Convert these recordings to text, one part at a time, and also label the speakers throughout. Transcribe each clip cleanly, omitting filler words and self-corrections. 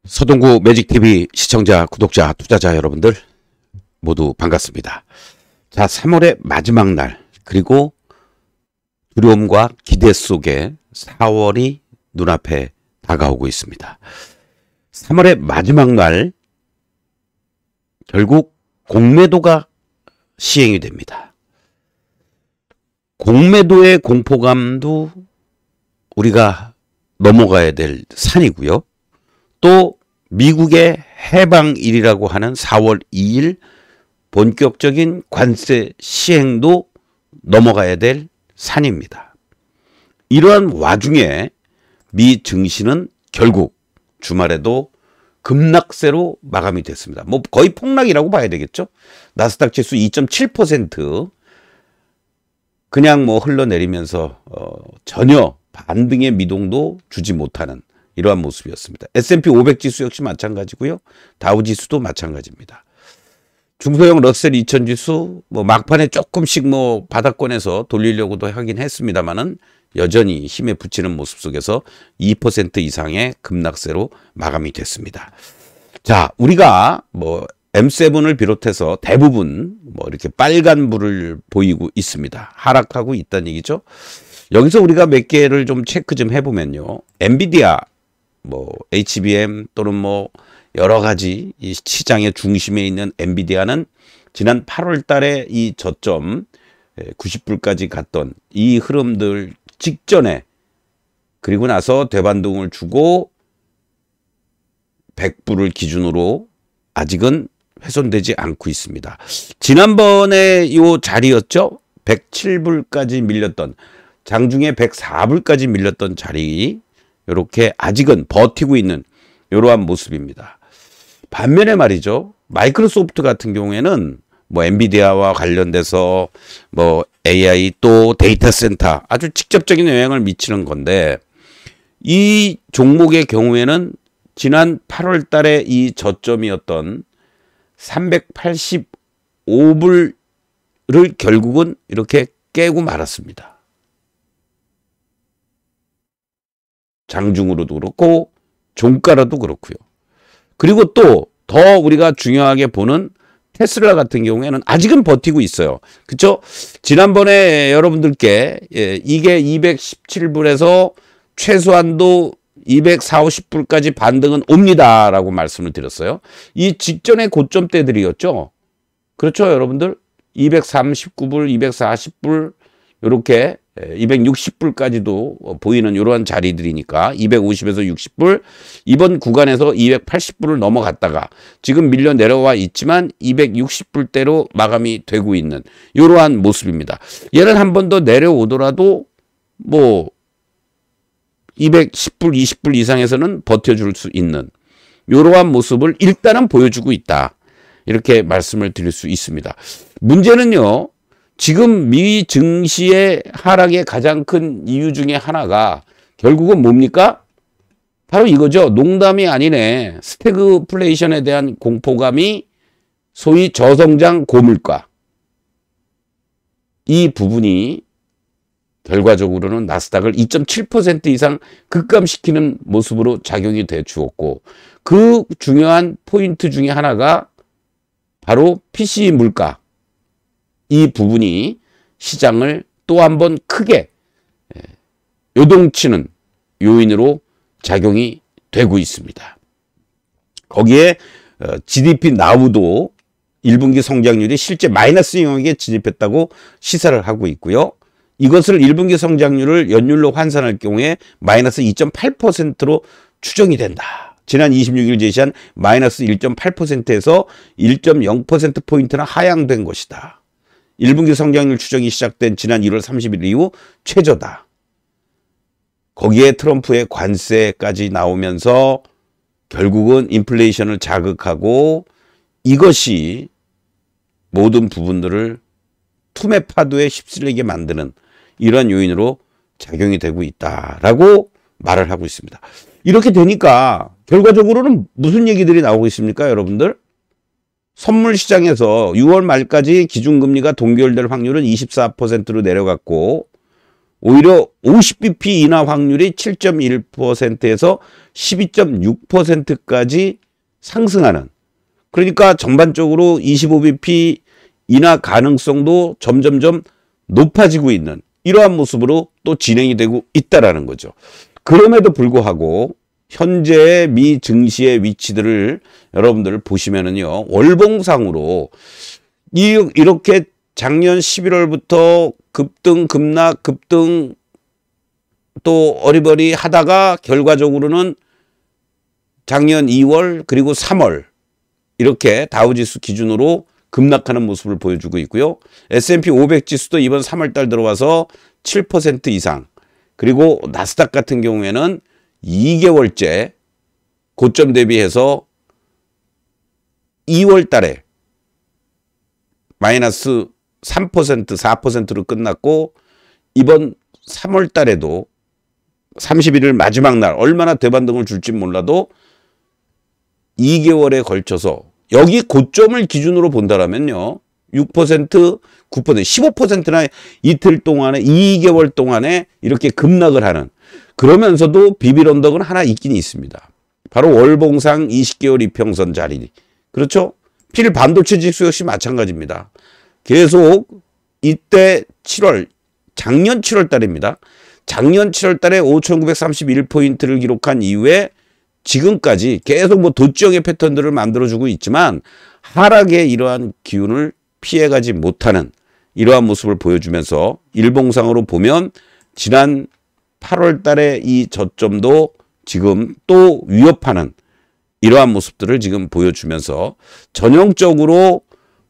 Speaker 1: 서동구 매직TV 시청자, 구독자, 투자자 여러분들 모두 반갑습니다. 자, 3월의 마지막 날, 그리고 두려움과 기대 속에 4월이 눈앞에 다가오고 있습니다. 3월의 마지막 날, 결국 공매도가 시행이 됩니다. 공매도의 공포감도 우리가 넘어가야 될 산이고요. 또 미국의 해방일이라고 하는 4월 2일 본격적인 관세 시행도 넘어가야 될 산입니다. 이러한 와중에 미 증시는 결국 주말에도 급락세로 마감이 됐습니다. 뭐 거의 폭락이라고 봐야 되겠죠. 나스닥 지수 2.7% 그냥 뭐 흘러내리면서 전혀 반등의 미동도 주지 못하는 이러한 모습이었습니다. S&P 500 지수 역시 마찬가지고요. 다우 지수도 마찬가지입니다. 중소형 러셀 2000 지수 뭐 막판에 조금씩 뭐 바닥권에서 돌리려고도 하긴 했습니다만은 여전히 힘에 붙이는 모습 속에서 2% 이상의 급락세로 마감이 됐습니다. 자, 우리가 뭐 M7을 비롯해서 대부분 뭐 이렇게 빨간불을 보이고 있습니다. 하락하고 있다는 얘기죠. 여기서 우리가 몇 개를 좀 체크 좀 해보면요. 엔비디아, 뭐 HBM 또는 뭐 여러 가지 이 시장의 중심에 있는 엔비디아는 지난 8월 달에 이 저점 90불까지 갔던 이 흐름들 직전에, 그리고 나서 대반등을 주고 100불을 기준으로 아직은 훼손되지 않고 있습니다. 지난번에 이 자리였죠. 107불까지 밀렸던, 장중에 104불까지 밀렸던 자리, 이렇게 아직은 버티고 있는 이러한 모습입니다. 반면에 말이죠, 마이크로소프트 같은 경우에는 뭐 엔비디아와 관련돼서 뭐 AI 또 데이터 센터 아주 직접적인 영향을 미치는 건데, 이 종목의 경우에는 지난 8월 달에 이 저점이었던 385불을 결국은 이렇게 깨고 말았습니다. 장중으로도 그렇고 종가로도 그렇고요. 그리고 또 더 우리가 중요하게 보는 테슬라 같은 경우에는 아직은 버티고 있어요. 그렇죠? 지난번에 여러분들께 이게 217불에서 최소한도 240, 50불까지 반등은 옵니다라고 말씀을 드렸어요. 이 직전의 고점대들이었죠. 그렇죠, 여러분들? 239불, 240불 이렇게 260불까지도 보이는 이러한 자리들이니까 250에서 60불, 이번 구간에서 280불을 넘어갔다가 지금 밀려 내려와 있지만 260불대로 마감이 되고 있는 이러한 모습입니다. 얘는 한 번 더 내려오더라도 뭐 210불, 20불 이상에서는 버텨줄 수 있는 이러한 모습을 일단은 보여주고 있다, 이렇게 말씀을 드릴 수 있습니다. 문제는요, 지금 미 증시의 하락의 가장 큰 이유 중에 하나가 결국은 뭡니까? 바로 이거죠. 농담이 아니네. 스태그플레이션에 대한 공포감이 소위 저성장 고물가. 이 부분이 결과적으로는 나스닥을 2.7% 이상 급감시키는 모습으로 작용이 돼 주었고, 그 중요한 포인트 중에 하나가 바로 PC 물가. 이 부분이 시장을 또 한 번 크게 요동치는 요인으로 작용이 되고 있습니다. 거기에 GDP 나우도 1분기 성장률이 실제 마이너스 영역에 진입했다고 시사를 하고 있고요. 이것을 1분기 성장률을 연율로 환산할 경우에 마이너스 2.8%로 추정이 된다. 지난 26일 제시한 마이너스 1.8%에서 1.0%포인트나 하향된 것이다. 1분기 성장률 추정이 시작된 지난 1월 30일 이후 최저다. 거기에 트럼프의 관세까지 나오면서 결국은 인플레이션을 자극하고 이것이 모든 부분들을 투매 파도에 휩쓸리게 만드는 이러한 요인으로 작용이 되고 있다라고 말을 하고 있습니다. 이렇게 되니까 결과적으로는 무슨 얘기들이 나오고 있습니까, 여러분들? 선물 시장에서 6월 말까지 기준금리가 동결될 확률은 24%로 내려갔고, 오히려 50bp 인하 확률이 7.1%에서 12.6%까지 상승하는, 그러니까 전반적으로 25bp 인하 가능성도 점점점 높아지고 있는 이러한 모습으로 또 진행이 되고 있다라는 거죠. 그럼에도 불구하고 현재의 미 증시의 위치들을 여러분들 보시면은요, 월봉상으로 이렇게 작년 11월부터 급등, 급락, 급등 또 어리버리 하다가 결과적으로는 작년 2월 그리고 3월 이렇게 다우지수 기준으로 급락하는 모습을 보여주고 있고요. S&P 500 지수도 이번 3월달 들어와서 7% 이상, 그리고 나스닥 같은 경우에는 2개월째 고점 대비해서 2월 달에 마이너스 3%, 4%로 끝났고, 이번 3월 달에도 31일 마지막 날 얼마나 대반등을 줄지 몰라도 2개월에 걸쳐서 여기 고점을 기준으로 본다라면요, 6%, 9%, 15%나 이틀 동안에 2개월 동안에 이렇게 급락을 하는, 그러면서도 비빌 언덕은 하나 있긴 있습니다. 바로 월봉상 20개월 이평선 자리. 그렇죠? 필 반도체 지수 역시 마찬가지입니다. 계속 이때 7월, 작년 7월 달입니다. 작년 7월 달에 5,931포인트를 기록한 이후에 지금까지 계속 뭐 도지형의 패턴들을 만들어주고 있지만 하락의 이러한 기운을 피해가지 못하는 이러한 모습을 보여주면서 일봉상으로 보면 지난 8월 달에 이 저점도 지금 또 위협하는 이러한 모습들을 지금 보여주면서 전형적으로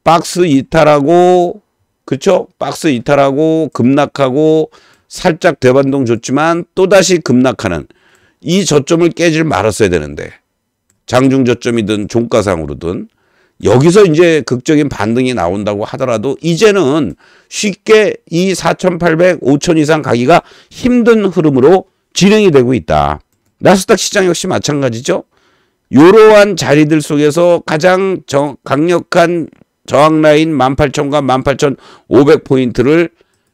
Speaker 1: 박스 이탈하고, 그렇죠? 박스 이탈하고 급락하고 살짝 대반동 줬지만 또다시 급락하는 이 저점을 깨질 말았어야 되는데, 장중 저점이든 종가상으로든 여기서 이제 극적인 반등이 나온다고 하더라도 이제는 쉽게 이 4,800, 5,000 이상 가기가 힘든 흐름으로 진행이 되고 있다. 나스닥 시장 역시 마찬가지죠. 이러한 자리들 속에서 가장 강력한 저항 라인 18,000과 18,500포인트를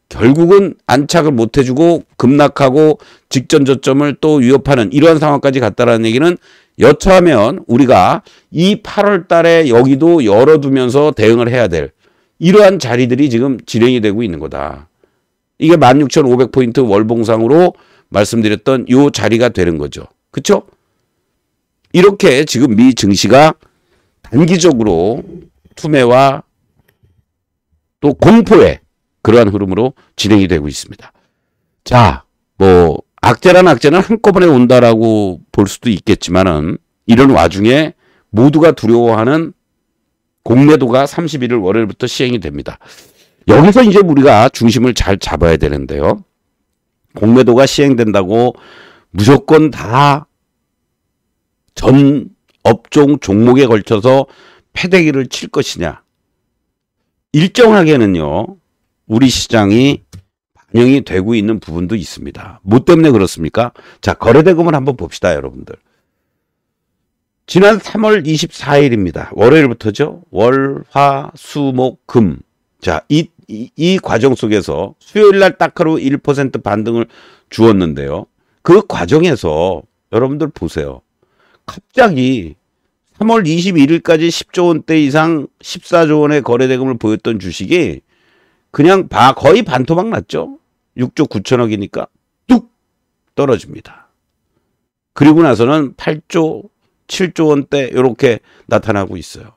Speaker 1: 결국은 안착을 못 해주고 급락하고 직전 저점을 또 위협하는 이러한 상황까지 갔다라는 얘기는, 여차하면 우리가 이 8월 달에 여기도 열어두면서 대응을 해야 될 이러한 자리들이 지금 진행이 되고 있는 거다. 이게 16,500포인트 월봉상으로 말씀드렸던 이 자리가 되는 거죠. 그렇죠? 이렇게 지금 미 증시가 단기적으로 투매와 또 공포의 그러한 흐름으로 진행이 되고 있습니다. 자, 뭐 악재란 악재는 한꺼번에 온다라고 볼 수도 있겠지만은, 이런 와중에 모두가 두려워하는 공매도가 31일 월요일부터 시행이 됩니다. 여기서 이제 우리가 중심을 잘 잡아야 되는데요. 공매도가 시행된다고 무조건 다 전 업종 종목에 걸쳐서 패대기를 칠 것이냐. 일정하게는요, 우리 시장이 반영이 되고 있는 부분도 있습니다. 뭐 때문에 그렇습니까? 자, 거래대금을 한번 봅시다, 여러분들. 지난 3월 24일입니다. 월요일부터죠. 월, 화, 수, 목, 금. 자, 이 과정 속에서 수요일날 딱 하루 1% 반등을 주었는데요. 그 과정에서 여러분들 보세요. 갑자기 3월 21일까지 10조 원대 이상 14조 원의 거래대금을 보였던 주식이 그냥 거의 반토막 났죠. 6조 9천억이니까 뚝 떨어집니다. 그리고 나서는 8조, 7조 원대 이렇게 나타나고 있어요.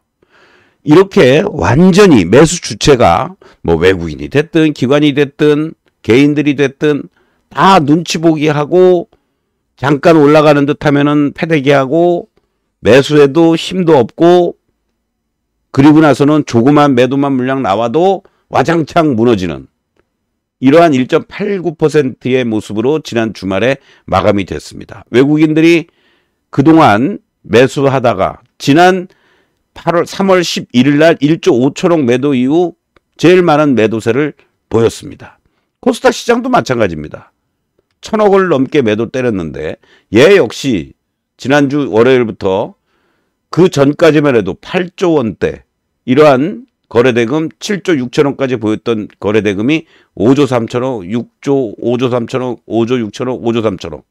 Speaker 1: 이렇게 완전히 매수 주체가 뭐 외국인이 됐든 기관이 됐든 개인들이 됐든 다 눈치 보기 하고, 잠깐 올라가는 듯 하면은 패대기하고 매수해도 힘도 없고, 그리고 나서는 조그만 매도만 물량 나와도 와장창 무너지는 이러한 1.89%의 모습으로 지난 주말에 마감이 됐습니다. 외국인들이 그동안 매수하다가 지난 3월 11일 날 1조 5천억 매도 이후 제일 많은 매도세를 보였습니다. 코스닥 시장도 마찬가지입니다. 1,000억을 넘게 매도 때렸는데 얘 역시 지난주 월요일부터 그 전까지만 해도 8조 원대 이러한 거래대금 7조 6천억까지 보였던 거래대금이 5조 3천억, 6조, 5조 3천억, 5조 6천억, 5조 3천억.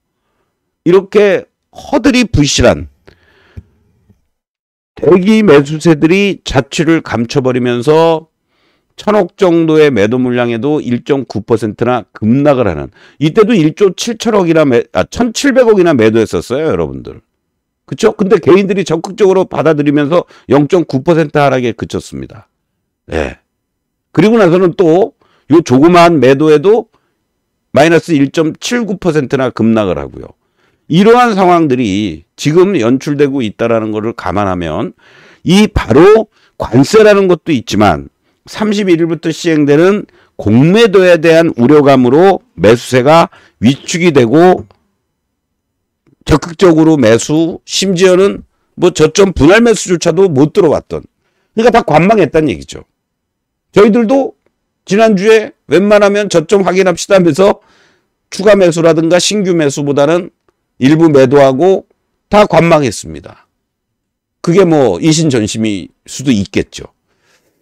Speaker 1: 이렇게 허들이 부실한 대기 매수세들이 자취를 감춰버리면서 1,000억 정도의 매도 물량에도 1.9%나 급락을 하는, 이때도 1조 7천억이나 1,700억이나 매도했었어요, 여러분들. 그쵸? 근데 개인들이 적극적으로 받아들이면서 0.9% 하락에 그쳤습니다. 예. 그리고 나서는 또 요 조그마한 매도에도 마이너스 1.79%나 급락을 하고요. 이러한 상황들이 지금 연출되고 있다는 것을 감안하면 이 바로 관세라는 것도 있지만 31일부터 시행되는 공매도에 대한 우려감으로 매수세가 위축이 되고 적극적으로 매수, 심지어는 뭐 저점 분할 매수조차도 못 들어왔던, 그러니까 다 관망했다는 얘기죠. 저희들도 지난주에 웬만하면 저점 확인합시다 하면서 추가 매수라든가 신규 매수보다는 일부 매도하고 다 관망했습니다. 그게 뭐 이신전심일 수도 있겠죠.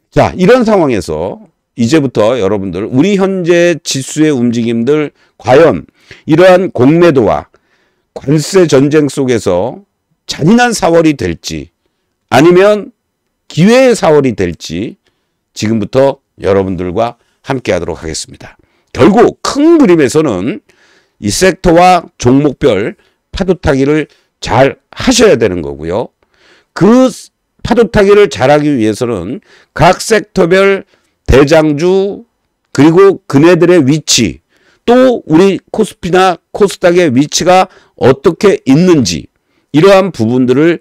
Speaker 1: 자, 이런 상황에서 이제부터 여러분들 우리 현재 지수의 움직임들 과연 이러한 공매도와 관세 전쟁 속에서 잔인한 4월이 될지 아니면 기회의 4월이 될지 지금부터 여러분들과 함께 하도록 하겠습니다. 결국 큰 그림에서는 이 섹터와 종목별 파도타기를 잘 하셔야 되는 거고요. 그 파도타기를 잘하기 위해서는 각 섹터별 대장주 그리고 그네들의 위치, 또 우리 코스피나 코스닥의 위치가 어떻게 있는지 이러한 부분들을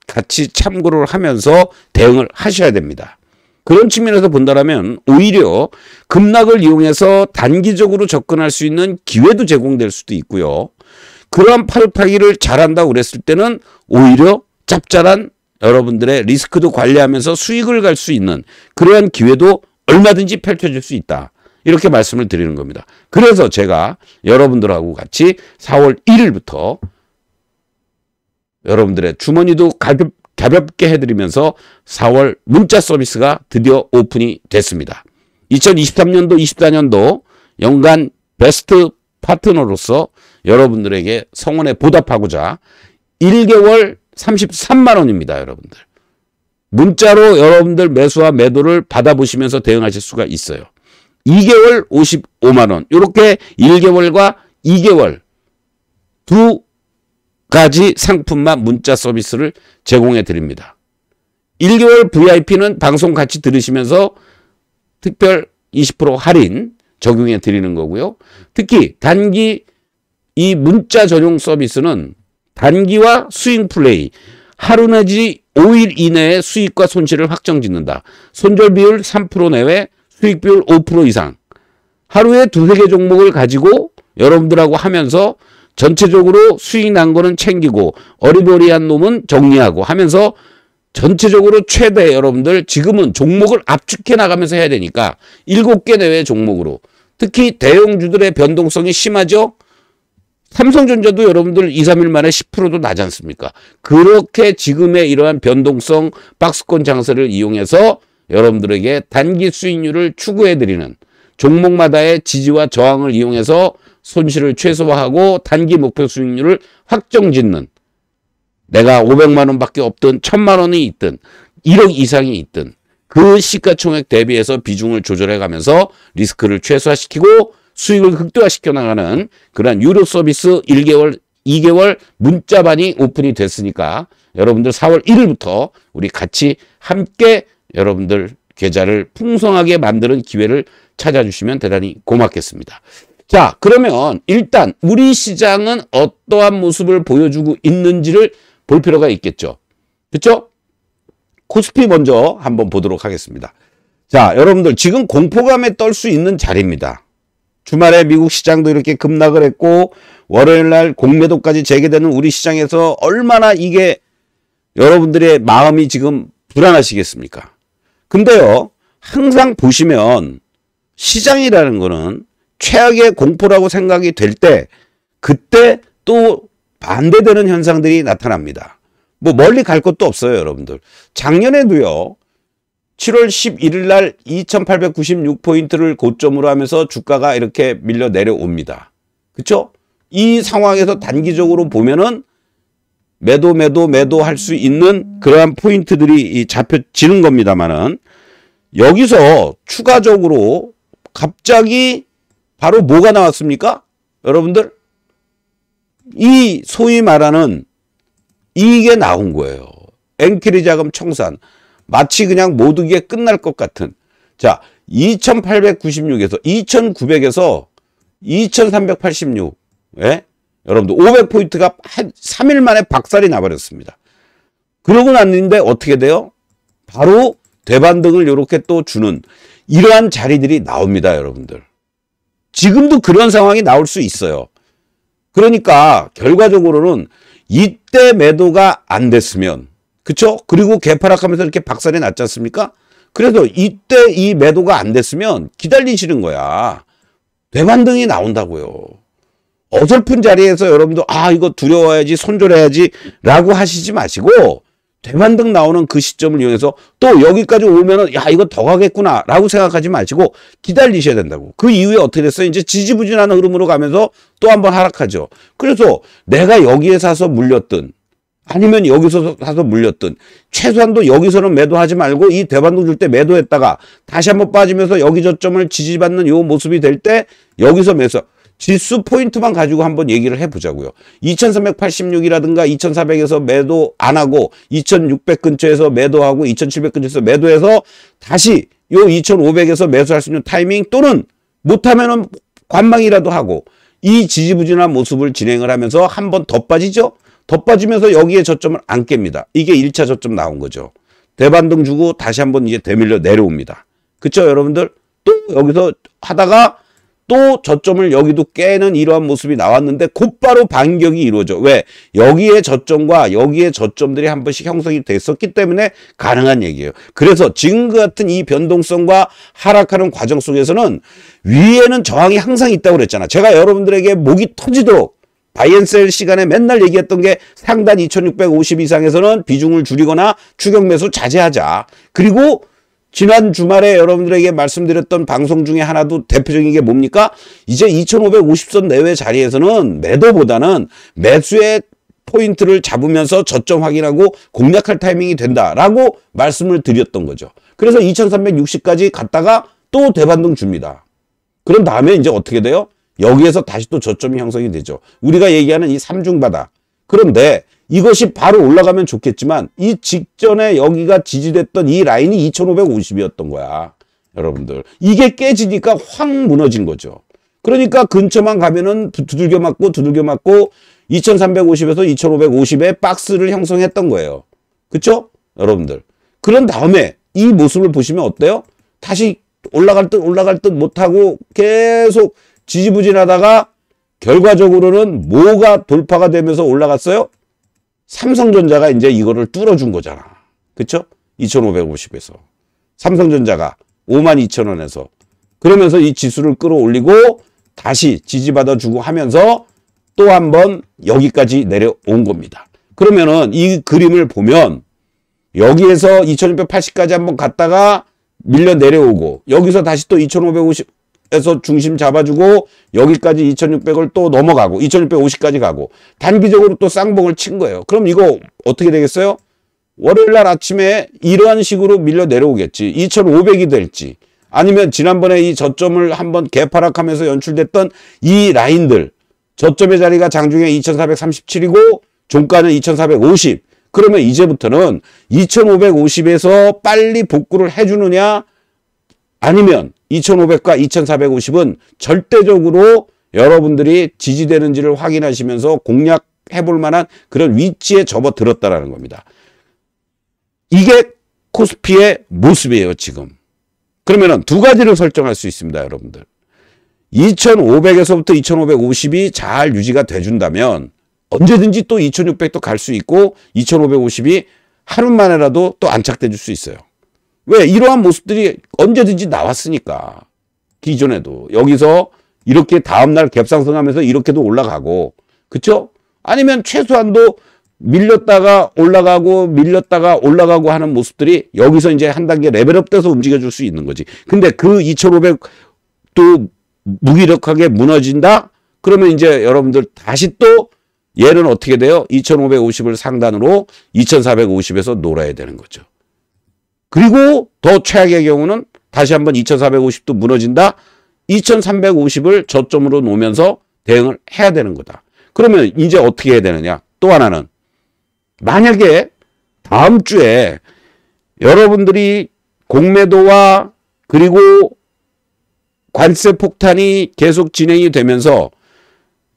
Speaker 1: 같이 참고를 하면서 대응을 하셔야 됩니다. 그런 측면에서 본다면 오히려 급락을 이용해서 단기적으로 접근할 수 있는 기회도 제공될 수도 있고요. 그러한 파도타기를 잘한다고 그랬을 때는 오히려 짭짤한 여러분들의 리스크도 관리하면서 수익을 갈 수 있는 그러한 기회도 얼마든지 펼쳐질 수 있다. 이렇게 말씀을 드리는 겁니다. 그래서 제가 여러분들하고 같이 4월 1일부터 여러분들의 주머니도 가볍게 해드리면서 4월 문자 서비스가 드디어 오픈이 됐습니다. 2023년도, 24년도 연간 베스트 파트너로서 여러분들에게 성원에 보답하고자 1개월 33만 원입니다, 여러분들. 문자로 여러분들 매수와 매도를 받아보시면서 대응하실 수가 있어요. 2개월 55만 원. 이렇게 1개월과 2개월 두 가지 상품만 문자 서비스를 제공해 드립니다. 1개월 VIP는 방송 같이 들으시면서 특별 20% 할인 적용해 드리는 거고요. 특히 단기 이 문자 전용 서비스는 단기와 스윙 플레이, 하루 내지 5일 이내에 수익과 손실을 확정짓는다. 손절 비율 3% 내외, 수익 비율 5% 이상. 하루에 두세 개 종목을 가지고 여러분들하고 하면서 전체적으로 수익 난 거는 챙기고 어리버리한 놈은 정리하고 하면서 전체적으로 최대 여러분들 지금은 종목을 압축해 나가면서 해야 되니까 7개 내외 종목으로, 특히 대형주들의 변동성이 심하죠. 삼성전자도 여러분들 2, 3일 만에 10%도 나지 않습니까? 그렇게 지금의 이러한 변동성 박스권 장세를 이용해서 여러분들에게 단기 수익률을 추구해드리는, 종목마다의 지지와 저항을 이용해서 손실을 최소화하고 단기 목표 수익률을 확정짓는, 내가 500만 원밖에 없든 1000만 원이 있든 1억 이상이 있든 그 시가총액 대비해서 비중을 조절해 가면서 리스크를 최소화시키고 수익을 극대화시켜 나가는 그런 유료 서비스 1개월, 2개월 문자반이 오픈이 됐으니까 여러분들 4월 1일부터 우리 같이 함께 여러분들 계좌를 풍성하게 만드는 기회를 찾아주시면 대단히 고맙겠습니다. 자, 그러면 일단 우리 시장은 어떠한 모습을 보여주고 있는지를 볼 필요가 있겠죠. 그렇죠? 코스피 먼저 한번 보도록 하겠습니다. 자, 여러분들 지금 공포감에 떨 수 있는 자리입니다. 주말에 미국 시장도 이렇게 급락을 했고 월요일 날 공매도까지 재개되는 우리 시장에서 얼마나 이게 여러분들의 마음이 지금 불안하시겠습니까? 근데요, 항상 보시면 시장이라는 거는 최악의 공포라고 생각이 될 때 그때 또 반대되는 현상들이 나타납니다. 뭐 멀리 갈 것도 없어요, 여러분들. 작년에도요, 7월 11일 날 2896포인트를 고점으로 하면서 주가가 이렇게 밀려 내려옵니다. 그쵸? 이 상황에서 단기적으로 보면은 매도 할 수 있는 그러한 포인트들이 잡혀지는 겁니다만은 여기서 추가적으로 갑자기 바로 뭐가 나왔습니까? 여러분들 이 소위 말하는 이게 나온 거예요. 엔퀴리 자금 청산. 마치 그냥 모두게 끝날 것 같은. 자, 2896에서 2900에서 2386. 예? 여러분들 500포인트가 한 3일 만에 박살이 나버렸습니다. 그러고 났는데 어떻게 돼요? 바로 대반등을 이렇게 또 주는 이러한 자리들이 나옵니다, 여러분들. 지금도 그런 상황이 나올 수 있어요. 그러니까 결과적으로는 이때 매도가 안 됐으면, 그쵸? 그리고 개파락하면서 이렇게 박살이 났지 않습니까? 그래서 이때 이 매도가 안 됐으면 기다리시는 거야. 대반등이 나온다고요. 어설픈 자리에서 여러분도 이거 두려워야지 손절해야지 라고 하시지 마시고 대반등 나오는 그 시점을 이용해서 또 여기까지 오면은 야 이거 더 가겠구나 라고 생각하지 마시고 기다리셔야 된다고. 그 이후에 어떻게 됐어요? 이제 지지부진한 흐름으로 가면서 또 한번 하락하죠. 그래서 내가 여기에 사서 물렸든 아니면 여기서 사서 물렸든 최소한도 여기서는 매도하지 말고 이 대반등 줄 때 매도했다가 다시 한번 빠지면서 여기 저점을 지지받는 요 모습이 될 때 여기서 매수. 지수 포인트만 가지고 한번 얘기를 해보자고요. 2386이라든가 2400에서 매도 안 하고 2600 근처에서 매도하고 2700 근처에서 매도해서 다시 요 2500에서 매수할 수 있는 타이밍 또는 못하면은 관망이라도 하고 이 지지부진한 모습을 진행을 하면서 한 번 더 빠지죠. 더 빠지면서 여기에 저점을 안 깹니다. 이게 1차 저점 나온 거죠. 대반등 주고 다시 한번 이제 되밀려 내려옵니다. 그쵸 여러분들? 또 여기서 하다가 또 저점을 여기도 깨는 이러한 모습이 나왔는데 곧바로 반격이 이루어져. 왜? 여기에 저점과 여기에 저점들이 한 번씩 형성이 됐었기 때문에 가능한 얘기예요. 그래서 지금과 같은 이 변동성과 하락하는 과정 속에서는 위에는 저항이 항상 있다고 그랬잖아. 제가 여러분들에게 목이 터지도록 바이앤셀 시간에 맨날 얘기했던 게 상단 2650 이상에서는 비중을 줄이거나 추격 매수 자제하자. 그리고 지난 주말에 여러분들에게 말씀드렸던 방송 중에 하나도 대표적인 게 뭡니까? 이제 2550선 내외 자리에서는 매도보다는 매수의 포인트를 잡으면서 저점 확인하고 공략할 타이밍이 된다라고 말씀을 드렸던 거죠. 그래서 2360까지 갔다가 또 대반등 줍니다. 그런 다음에 이제 어떻게 돼요? 여기에서 다시 또 저점이 형성이 되죠. 우리가 얘기하는 이 삼중바닥. 그런데 이것이 바로 올라가면 좋겠지만 이 직전에 여기가 지지됐던 이 라인이 2550이었던 거야. 여러분들. 이게 깨지니까 확 무너진 거죠. 그러니까 근처만 가면은 두들겨 맞고 2350에서 2550의 박스를 형성했던 거예요. 그쵸? 여러분들. 그런 다음에 이 모습을 보시면 어때요? 다시 올라갈 듯 못하고 계속 지지부진하다가 결과적으로는 뭐가 돌파가 되면서 올라갔어요? 삼성전자가 이제 이거를 뚫어준 거잖아. 그쵸? 2550에서. 삼성전자가 52,000원에서. 그러면서 이 지수를 끌어올리고 다시 지지받아주고 하면서 또 한번 여기까지 내려온 겁니다. 그러면은 이 그림을 보면 여기에서 2680까지 한번 갔다가 밀려 내려오고 여기서 다시 또 2550에서 중심 잡아주고 여기까지 2600을 또 넘어가고 2650까지 가고 단기적으로 또 쌍봉을 친 거예요. 그럼 이거 어떻게 되겠어요? 월요일 날 아침에 이러한 식으로 밀려 내려오겠지. 2500이 될지 아니면 지난번에 이 저점을 한번 개파락하면서 연출됐던 이 라인들 저점의 자리가 장중에 2437이고 종가는 2450. 그러면 이제부터는 2550에서 빨리 복구를 해주느냐 아니면 2500과 2450은 절대적으로 여러분들이 지지되는지를 확인하시면서 공략해 볼 만한 그런 위치에 접어들었다라는 겁니다. 이게 코스피의 모습이에요, 지금. 그러면은 두 가지를 설정할 수 있습니다, 여러분들. 2500에서부터 2550이 잘 유지가 돼준다면 언제든지 또 2600도 갈 수 있고 2550이 하루 만에라도 또 안착돼 줄 수 있어요. 왜? 이러한 모습들이 언제든지 나왔으니까. 기존에도. 여기서 이렇게 다음날 갭상승하면서 이렇게도 올라가고. 그쵸? 아니면 최소한도 밀렸다가 올라가고 밀렸다가 올라가고 하는 모습들이 여기서 이제 한 단계 레벨업돼서 움직여줄 수 있는 거지. 근데 그 2500도 무기력하게 무너진다? 그러면 이제 여러분들 다시 또 얘는 어떻게 돼요? 2550을 상단으로 2450에서 놀아야 되는 거죠. 그리고 더 최악의 경우는 다시 한번 2450도 무너진다? 2350을 저점으로 놓으면서 대응을 해야 되는 거다. 그러면 이제 어떻게 해야 되느냐? 또 하나는 만약에 다음 주에 여러분들이 공매도와 그리고 관세 폭탄이 계속 진행이 되면서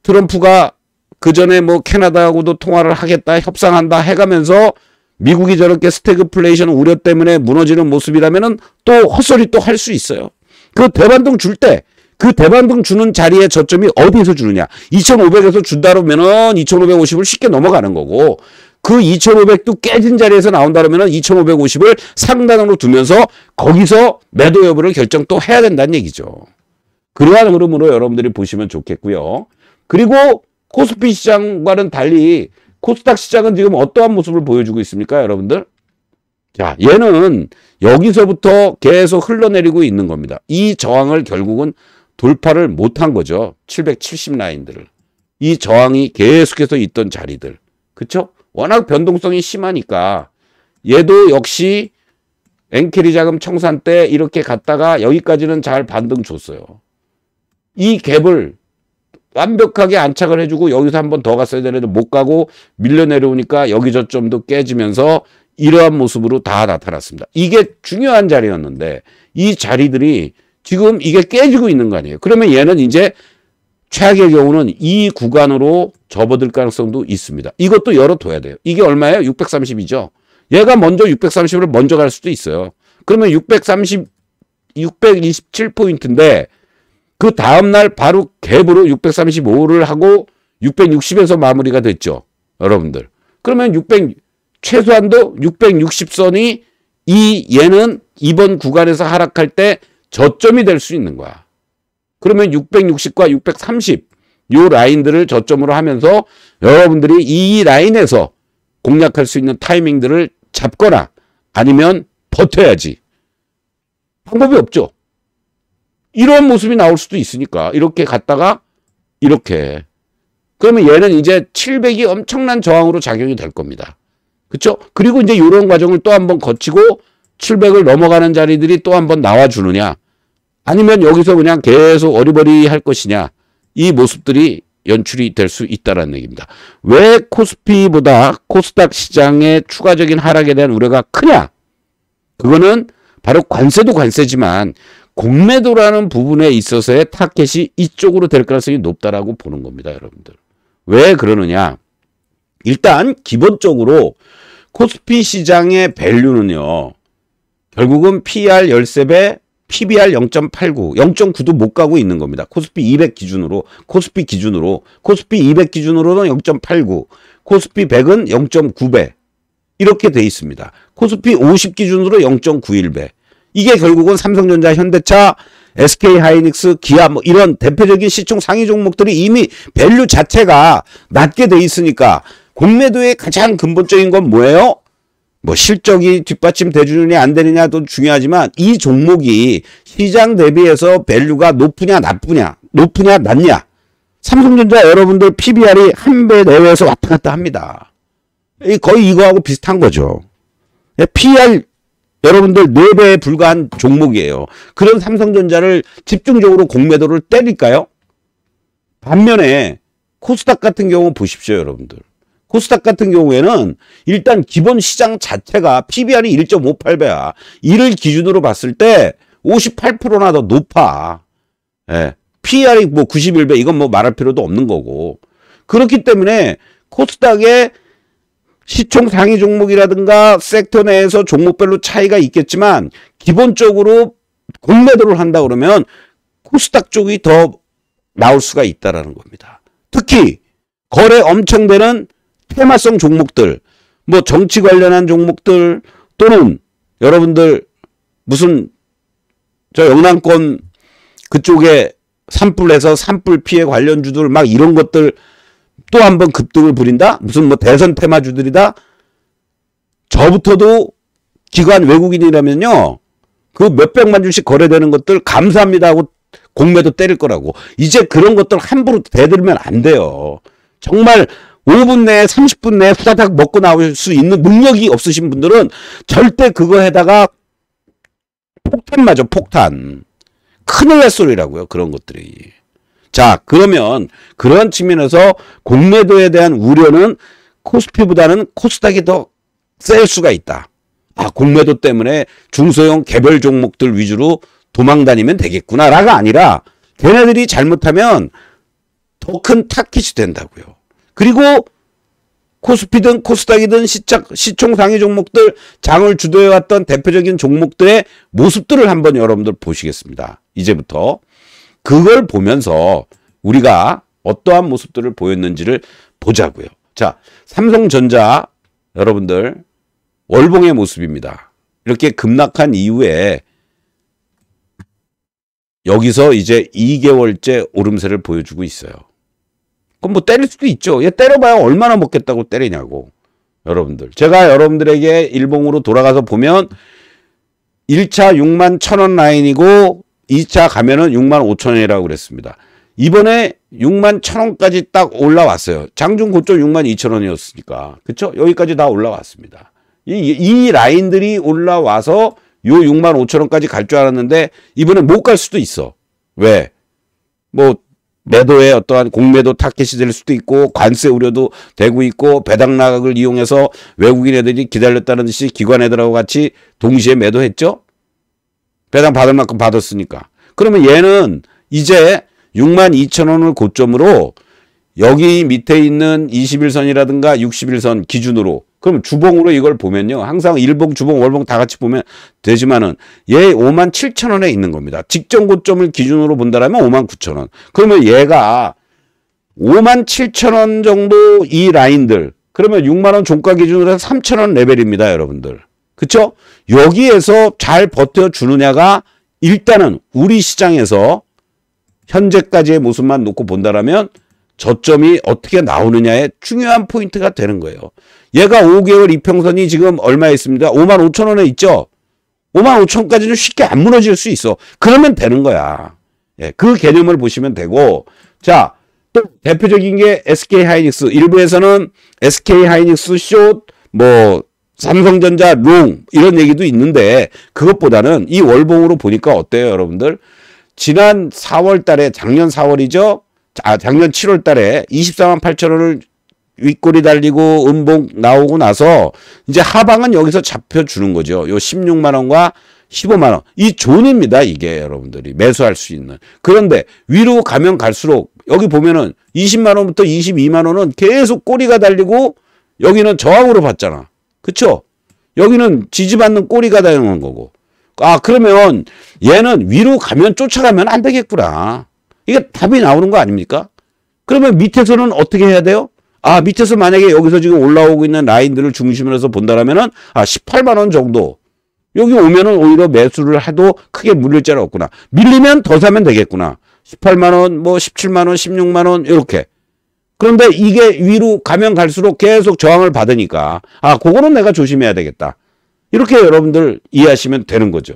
Speaker 1: 트럼프가 그 전에 뭐 캐나다하고도 통화를 하겠다, 협상한다 해가면서 미국이 저렇게 스태그플레이션 우려 때문에 무너지는 모습이라면은 또 헛소리 또 할 수 있어요. 그 대반등 줄 때, 그 대반등 주는 자리에 저점이 어디서 주느냐? 2500에서 준다 그러면은 2550을 쉽게 넘어가는 거고, 그 2500도 깨진 자리에서 나온다 그러면은 2550을 상단으로 두면서 거기서 매도 여부를 결정 또 해야 된다는 얘기죠. 그러한 흐름으로 여러분들이 보시면 좋겠고요. 그리고 코스피 시장과는 달리 코스닥 시장은 지금 어떠한 모습을 보여주고 있습니까, 여러분들? 자, 얘는 여기서부터 계속 흘러내리고 있는 겁니다. 이 저항을 결국은 돌파를 못한 거죠. 770 라인들을. 이 저항이 계속해서 있던 자리들. 그쵸? 워낙 변동성이 심하니까 얘도 역시 엔캐리 자금 청산 때 이렇게 갔다가 여기까지는 잘 반등 줬어요. 이 갭을 완벽하게 안착을 해주고 여기서 한 번 더 갔어야 되는데 못 가고 밀려 내려오니까 여기 저점도 깨지면서 이러한 모습으로 다 나타났습니다. 이게 중요한 자리였는데 이 자리들이 지금 이게 깨지고 있는 거 아니에요. 그러면 얘는 이제 최악의 경우는 이 구간으로 접어들 가능성도 있습니다. 이것도 열어둬야 돼요. 이게 얼마예요? 630이죠. 얘가 먼저 630을 먼저 갈 수도 있어요. 그러면 627포인트인데 그 다음날 바로 갭으로 635를 하고 660에서 마무리가 됐죠. 여러분들. 그러면 최소한도 660선이 얘는 이번 구간에서 하락할 때 저점이 될 수 있는 거야. 그러면 660과 630 요 라인들을 저점으로 하면서 여러분들이 이 라인에서 공략할 수 있는 타이밍들을 잡거나 아니면 버텨야지. 방법이 없죠. 이런 모습이 나올 수도 있으니까 이렇게 갔다가 이렇게. 그러면 얘는 이제 700이 엄청난 저항으로 작용이 될 겁니다. 그렇죠? 그리고 이제 이런 과정을 또 한번 거치고 700을 넘어가는 자리들이 또 한번 나와주느냐 아니면 여기서 그냥 계속 어리버리할 것이냐 이 모습들이 연출이 될 수 있다는 얘기입니다. 왜 코스피보다 코스닥 시장의 추가적인 하락에 대한 우려가 크냐? 그거는 바로 관세도 관세지만 공매도라는 부분에 있어서의 타켓이 이쪽으로 될 가능성이 높다라고 보는 겁니다, 여러분들. 왜 그러느냐? 일단 기본적으로 코스피 시장의 밸류는요. 결국은 PER 13배, PBR 0.89, 0.9도 못 가고 있는 겁니다. 코스피 200 기준으로, 코스피 200 기준으로는 0.89, 코스피 100은 0.9배 이렇게 돼 있습니다. 코스피 50 기준으로 0.91배. 이게 결국은 삼성전자, 현대차, SK하이닉스, 기아 뭐 이런 대표적인 시총 상위 종목들이 이미 밸류 자체가 낮게 돼 있으니까 공매도의 가장 근본적인 건 뭐예요? 뭐 실적이 뒷받침돼 주느냐 안 되느냐도 중요하지만 이 종목이 시장 대비해서 밸류가 높으냐 나쁘냐, 높으냐 낮냐. 삼성전자 여러분들 PBR이 한 배 내외에서 왔다 갔다 합니다. 거의 이거하고 비슷한 거죠. PER 여러분들 4배에 불과한 종목이에요. 그런 삼성전자를 집중적으로 공매도를 때릴까요? 반면에 코스닥 같은 경우 보십시오, 여러분들. 코스닥 같은 경우에는 일단 기본 시장 자체가 PBR이 1.58배야. 이를 기준으로 봤을 때 58%나 더 높아. 예. PER이 뭐 91배 이건 뭐 말할 필요도 없는 거고. 그렇기 때문에 코스닥의 시총 상위 종목이라든가 섹터 내에서 종목별로 차이가 있겠지만 기본적으로 공매도를 한다 그러면 코스닥 쪽이 더 나올 수가 있다라는 겁니다. 특히 거래 엄청 되는 테마성 종목들, 뭐 정치 관련한 종목들 또는 여러분들 무슨 저 영남권 그쪽에 산불에서 산불 피해 관련주들 막 이런 것들 또 한 번 급등을 부린다? 무슨 뭐 대선 테마주들이다? 저부터도 기관 외국인이라면요. 그 몇백만 주씩 거래되는 것들 감사합니다 하고 공매도 때릴 거라고. 이제 그런 것들 함부로 대들면 안 돼요. 정말 5분 내에 30분 내에 후다닥 먹고 나올 수 있는 능력이 없으신 분들은 절대 그거에다가 폭탄 맞아, 폭탄. 큰일 날 소리라고요, 그런 것들이. 자, 그러면 그런 측면에서 공매도에 대한 우려는 코스피보다는 코스닥이 더 셀 수가 있다. 아, 공매도 때문에 중소형 개별 종목들 위주로 도망 다니면 되겠구나라가 아니라 걔네들이 잘못하면 더 큰 타깃이 된다고요. 그리고 코스피든 코스닥이든 시총 상위 종목들, 장을 주도해왔던 대표적인 종목들의 모습들을 한번 여러분들 보시겠습니다. 이제부터 그걸 보면서 우리가 어떠한 모습들을 보였는지를 보자고요. 자, 삼성전자 여러분들 월봉의 모습입니다. 이렇게 급락한 이후에 여기서 이제 2개월째 오름세를 보여주고 있어요. 그럼 뭐 때릴 수도 있죠. 얘 때려봐야 얼마나 먹겠다고 때리냐고. 여러분들. 제가 여러분들에게 일봉으로 돌아가서 보면 1차 6만 1,000원 라인이고 2차 가면은 6만 5천원이라고 그랬습니다. 이번에 6만 1,000원까지 딱 올라왔어요. 장중 고점 6만 2천원이었으니까. 그쵸? 여기까지 다 올라왔습니다. 이 라인들이 올라와서 요 6만 5천원까지 갈 줄 알았는데 이번에 못 갈 수도 있어. 왜? 뭐 매도의 어떠한 공매도 타켓이 될 수도 있고 관세 우려도 되고 있고 배당 나각을 이용해서 외국인 애들이 기다렸다는 듯이 기관 애들하고 같이 동시에 매도했죠. 배당 받을 만큼 받았으니까. 그러면 얘는 이제 6만 2천원을 고점으로 여기 밑에 있는 21선이라든가 61선 기준으로 그럼 주봉으로 이걸 보면요. 항상 일봉, 주봉, 월봉 다 같이 보면 되지만은 얘 5만 7천원에 있는 겁니다. 직전 고점을 기준으로 본다라면 5만 9천원. 그러면 얘가 5만 7천원 정도 이 라인들 그러면 6만원 종가 기준으로 해서 3천원 레벨입니다. 여러분들. 그쵸? 여기에서 잘 버텨주느냐가 일단은 우리 시장에서 현재까지의 모습만 놓고 본다라면 저점이 어떻게 나오느냐의 중요한 포인트가 되는 거예요. 얘가 5개월 이평선이 지금 얼마에 있습니다. 5만 5천원에 있죠. 5만 5천원까지는 쉽게 안 무너질 수 있어. 그러면 되는 거야. 예, 그 개념을 보시면 되고 자, 또 대표적인 게 SK하이닉스. 일부에서는 SK하이닉스 숏, 뭐 삼성전자 롱 이런 얘기도 있는데 그것보다는 이 월봉으로 보니까 어때요 여러분들? 지난 4월 달에 작년 4월이죠. 작년 7월 달에 24만 8천원을 윗골이 달리고 음봉 나오고 나서 이제 하방은 여기서 잡혀주는 거죠. 요 16만원과 15만원. 이 존입니다. 이게 여러분들이 매수할 수 있는. 그런데 위로 가면 갈수록 여기 보면은 20만원부터 22만원은 계속 꼬리가 달리고 여기는 저항으로 봤잖아. 그쵸? 여기는 지지받는 꼬리가 달리는 거고. 아, 그러면 얘는 위로 가면 쫓아가면 안 되겠구나. 이게 답이 나오는 거 아닙니까? 그러면 밑에서는 어떻게 해야 돼요? 아, 밑에서 만약에 여기서 지금 올라오고 있는 라인들을 중심으로 해서 본다라면은, 18만원 정도. 여기 오면은 오히려 매수를 해도 크게 물릴 자는 없구나. 밀리면 더 사면 되겠구나. 18만원, 뭐 17만원, 16만원, 이렇게. 그런데 이게 위로 가면 갈수록 계속 저항을 받으니까, 그거는 내가 조심해야 되겠다. 이렇게 여러분들 이해하시면 되는 거죠.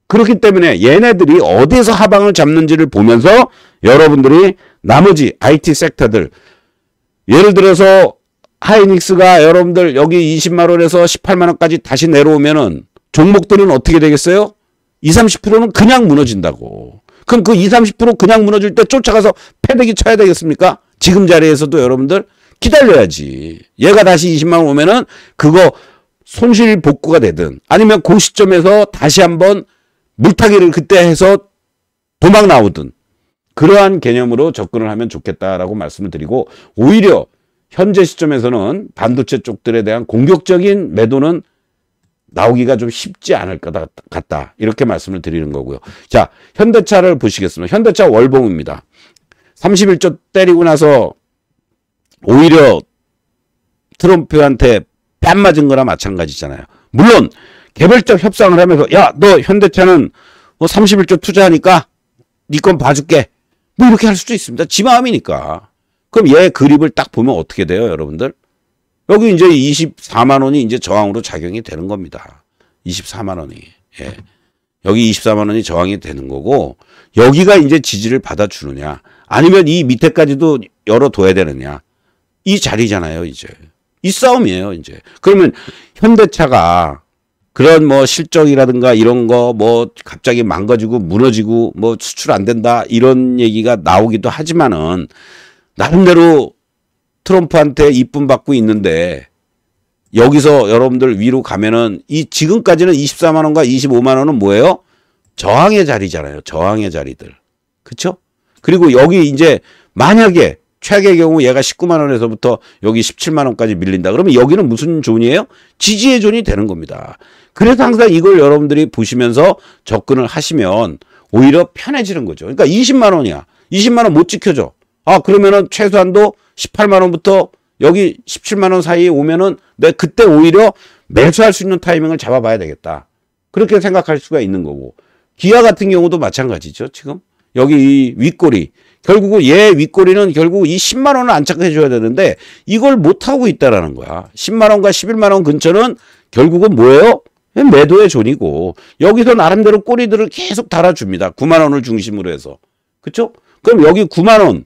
Speaker 1: 그렇기 때문에 얘네들이 어디서 하방을 잡는지를 보면서 여러분들이 나머지 IT 섹터들 예를 들어서 하이닉스가 여러분들 여기 20만원에서 18만원까지 다시 내려오면은 종목들은 어떻게 되겠어요? 20, 30%는 그냥 무너진다고. 그럼 그 20, 30% 그냥 무너질 때 쫓아가서 패대기 쳐야 되겠습니까? 지금 자리에서도 여러분들 기다려야지. 얘가 다시 20만원 오면은 그거 손실 복구가 되든 아니면 그 시점에서 다시 한번 물타기를 그때 해서 도망 나오든 그러한 개념으로 접근을 하면 좋겠다라고 말씀을 드리고 오히려 현재 시점에서는 반도체 쪽들에 대한 공격적인 매도는 나오기가 좀 쉽지 않을 것 같다. 이렇게 말씀을 드리는 거고요. 자, 현대차를 보시겠습니다. 현대차 월봉입니다. 31조 때리고 나서 오히려 트럼프한테 뺨 맞은 거나 마찬가지잖아요. 물론 개별적 협상을 하면서 야, 너 현대차는 뭐 31조 투자하니까 네 건 봐줄게. 뭐 이렇게 할 수도 있습니다. 지 마음이니까. 그럼 얘 그립을 딱 보면 어떻게 돼요, 여러분들? 여기 이제 24만 원이 이제 저항으로 작용이 되는 겁니다. 24만 원이. 예. 여기 24만 원이 저항이 되는 거고, 여기가 이제 지지를 받아주느냐, 아니면 이 밑에까지도 열어둬야 되느냐. 이 자리잖아요, 이제. 이 싸움이에요, 이제. 그러면 현대차가 그런 뭐 실적이라든가 이런 거 뭐 갑자기 망가지고 무너지고 뭐 수출 안 된다 이런 얘기가 나오기도 하지만은 나름대로 트럼프한테 이쁨 받고 있는데 여기서 여러분들 위로 가면은 이 지금까지는 24만 원과 25만 원은 뭐예요? 저항의 자리잖아요. 저항의 자리들. 그쵸? 그리고 여기 이제 만약에 최악의 경우 얘가 19만 원에서부터 여기 17만 원까지 밀린다. 그러면 여기는 무슨 존이에요? 지지의 존이 되는 겁니다. 그래서 항상 이걸 여러분들이 보시면서 접근을 하시면 오히려 편해지는 거죠. 그러니까 20만 원이야. 20만 원 못 지켜줘. 아, 그러면은 최소한도 18만 원부터 여기 17만 원 사이에 오면은 내가 그때 오히려 매수할 수 있는 타이밍을 잡아봐야 되겠다. 그렇게 생각할 수가 있는 거고. 기아 같은 경우도 마찬가지죠. 지금 여기 이 윗꼬리. 결국은 얘 윗꼬리는 결국 이 10만 원을 안착해줘야 되는데 이걸 못하고 있다라는 거야. 10만 원과 11만 원 근처는 결국은 뭐예요? 매도의 존이고 여기서 나름대로 꼬리들을 계속 달아줍니다. 9만 원을 중심으로 해서. 그쵸? 그럼 여기 9만 원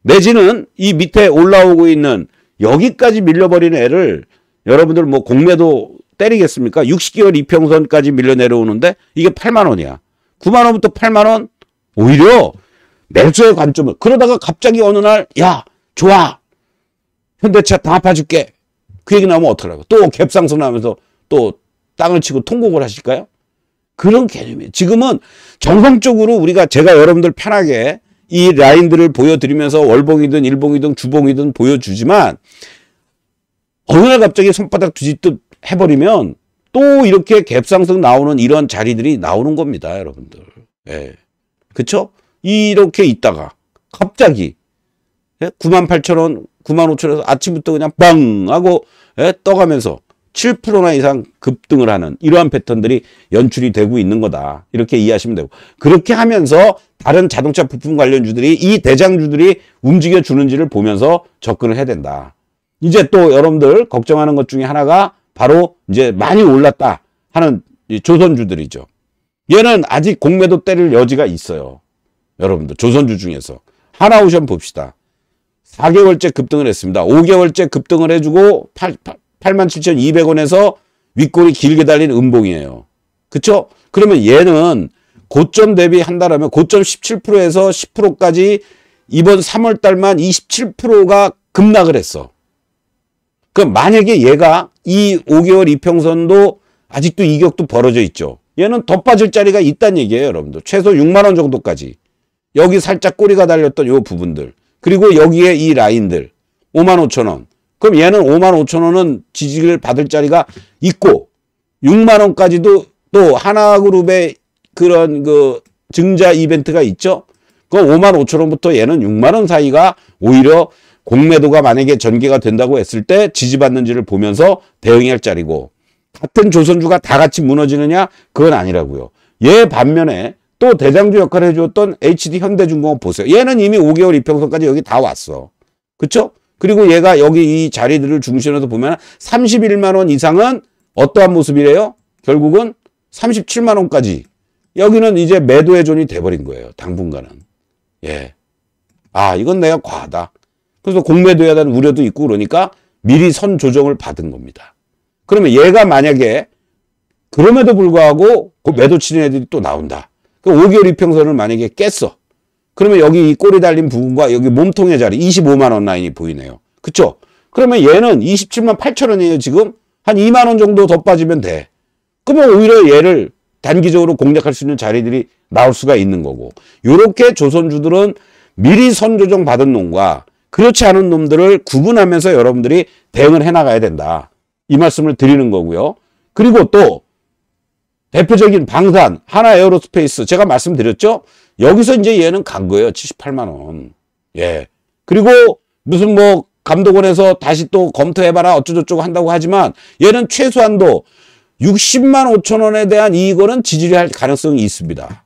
Speaker 1: 내지는 이 밑에 올라오고 있는 여기까지 밀려버리는 애를 여러분들 뭐 공매도 때리겠습니까? 60개월 이평선까지 밀려 내려오는데 이게 8만 원이야. 9만 원부터 8만 원 오히려 매수의 관점을 그러다가 갑자기 어느 날 야 좋아 현대차 다 봐줄게 그 얘기 나오면 어떡하라고 또 갭상승 나면서 또 땅을 치고 통곡을 하실까요? 그런 개념이에요. 지금은 정상적으로 우리가 제가 여러분들 편하게 이 라인들을 보여드리면서 월봉이든 일봉이든 주봉이든 보여주지만 어느 날 갑자기 손바닥 뒤집듯 해버리면 또 이렇게 갭상승 나오는 이런 자리들이 나오는 겁니다. 여러분들. 예. 그쵸? 이렇게 있다가 갑자기 98,000원, 95,000원에서 아침부터 그냥 빵 하고 떠가면서 7%나 이상 급등을 하는 이러한 패턴들이 연출이 되고 있는 거다. 이렇게 이해하시면 되고 그렇게 하면서 다른 자동차 부품 관련주들이 이 대장주들이 움직여 주는지를 보면서 접근을 해야 된다. 이제 또 여러분들 걱정하는 것 중에 하나가 바로 이제 많이 올랐다 하는 조선주들이죠. 얘는 아직 공매도 때릴 여지가 있어요. 여러분들 조선주 중에서 하나오션 봅시다. 4개월째 급등을 했습니다. 5개월째 급등을 해주고 87,200원에서 윗골이 길게 달린 음봉이에요. 그쵸? 그러면 얘는 고점 대비한다라면 고점 17%에서 10%까지 이번 3월 달만 27%가 급락을 했어. 그럼 만약에 얘가 이 5개월 이평선도 아직도 이격도 벌어져 있죠. 얘는 더 빠질 자리가 있다는 얘기예요, 여러분들. 최소 6만 원 정도까지. 여기 살짝 꼬리가 달렸던 요 부분들. 그리고 여기에 이 라인들. 55,000원. 그럼 얘는 55,000원은 지지를 받을 자리가 있고 6만 원까지도 또 하나그룹의 그런 그 증자 이벤트가 있죠. 그 55,000원부터 얘는 6만 원 사이가 오히려 공매도가 만약에 전개가 된다고 했을 때 지지받는지를 보면서 대응할 자리고 같은 조선주가 다 같이 무너지느냐? 그건 아니라고요. 얘 반면에 또 대장주 역할을 해주었던 HD 현대중공업 보세요. 얘는 이미 5개월 이평선까지 여기 다 왔어. 그쵸? 그리고 얘가 여기 이 자리들을 중심으로 보면 31만 원 이상은 어떠한 모습이래요? 결국은 37만 원까지. 여기는 이제 매도의 존이 돼버린 거예요. 당분간은. 예. 아, 이건 내가 과하다. 그래서 공매도해야 되는 우려도 있고 그러니까 미리 선 조정을 받은 겁니다. 그러면 얘가 만약에 그럼에도 불구하고 그 매도 치는 애들이 또 나온다. 그 5개월 이평선을 만약에 깼어. 그러면 여기 이 꼬리 달린 부분과 여기 몸통의 자리 25만 원 라인이 보이네요. 그쵸? 그러면 얘는 27만 8천 원이에요. 지금 한 2만 원 정도 더 빠지면 돼. 그러면 오히려 얘를 단기적으로 공략할 수 있는 자리들이 나올 수가 있는 거고 요렇게 조선주들은 미리 선조정 받은 놈과 그렇지 않은 놈들을 구분하면서 여러분들이 대응을 해나가야 된다. 이 말씀을 드리는 거고요. 그리고 또 대표적인 방산 하나 에어로스페이스 제가 말씀드렸죠. 여기서 이제 얘는 간 거예요. 78만 원. 예. 그리고 무슨 뭐 감독원에서 다시 또 검토해봐라 어쩌고저쩌고 한다고 하지만 얘는 최소한도 60만 5천 원에 대한 이익은 지지할 가능성이 있습니다.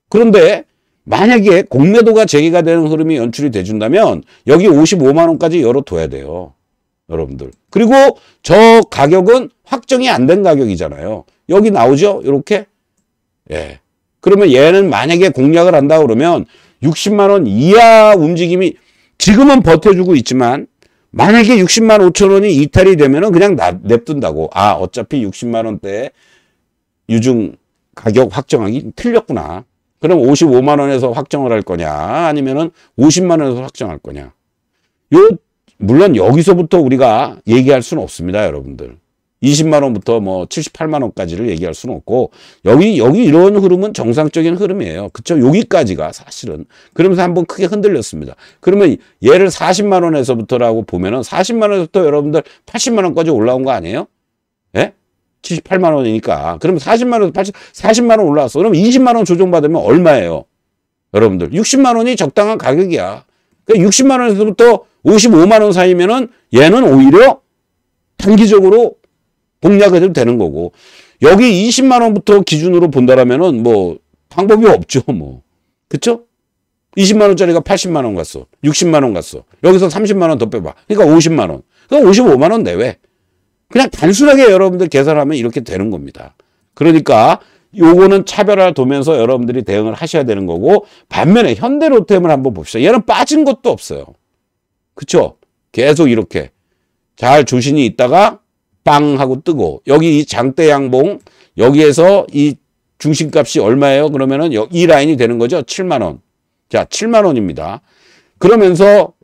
Speaker 1: 그런데 만약에 공매도가 재개가 되는 흐름이 연출이 돼준다면 여기 55만 원까지 열어둬야 돼요. 여러분들. 그리고 저 가격은 확정이 안 된 가격이잖아요. 여기 나오죠? 이렇게. 예. 그러면 얘는 만약에 공략을 한다 그러면 60만 원 이하 움직임이 지금은 버텨주고 있지만 만약에 60만 5천 원이 이탈이 되면은 그냥 냅둔다고. 아, 어차피 60만 원대에 유증 가격 확정하기 틀렸구나. 그럼 55만 원에서 확정을 할 거냐? 아니면은 50만 원에서 확정할 거냐? 물론 여기서부터 우리가 얘기할 수는 없습니다, 여러분들. 20만 원부터 뭐 78만 원까지를 얘기할 수는 없고, 여기 이런 흐름은 정상적인 흐름이에요. 그쵸? 여기까지가 사실은. 그러면서 한번 크게 흔들렸습니다. 그러면 얘를 40만 원에서부터라고 보면은 40만 원에서부터 여러분들 80만 원까지 올라온 거 아니에요? 예? 78만 원이니까. 그럼 40만 원에서 40만 원 올라왔어. 그럼 20만 원 조정받으면 얼마예요? 여러분들. 60만 원이 적당한 가격이야. 그러니까 60만 원에서부터 55만 원 사이면은 얘는 오히려 단기적으로 공략해도 되는 거고, 여기 20만 원부터 기준으로 본다라면은 뭐 방법이 없죠, 뭐. 그쵸? 20만 원짜리가 80만 원 갔어. 60만 원 갔어. 여기서 30만 원 더 빼봐. 그러니까 50만 원. 그러니까 55만 원 내외. 그냥 단순하게 여러분들 계산하면 이렇게 되는 겁니다. 그러니까 요거는 차별화 두면서 여러분들이 대응을 하셔야 되는 거고, 반면에 현대로템을 한번 봅시다. 얘는 빠진 것도 없어요. 그쵸? 계속 이렇게 잘 조신이 있다가 빵 하고 뜨고, 여기 이 장대 양봉, 여기에서 이 중심값이 얼마예요? 그러면은 이 라인이 되는 거죠. 7만 원. 자, 7만 원입니다. 그러면서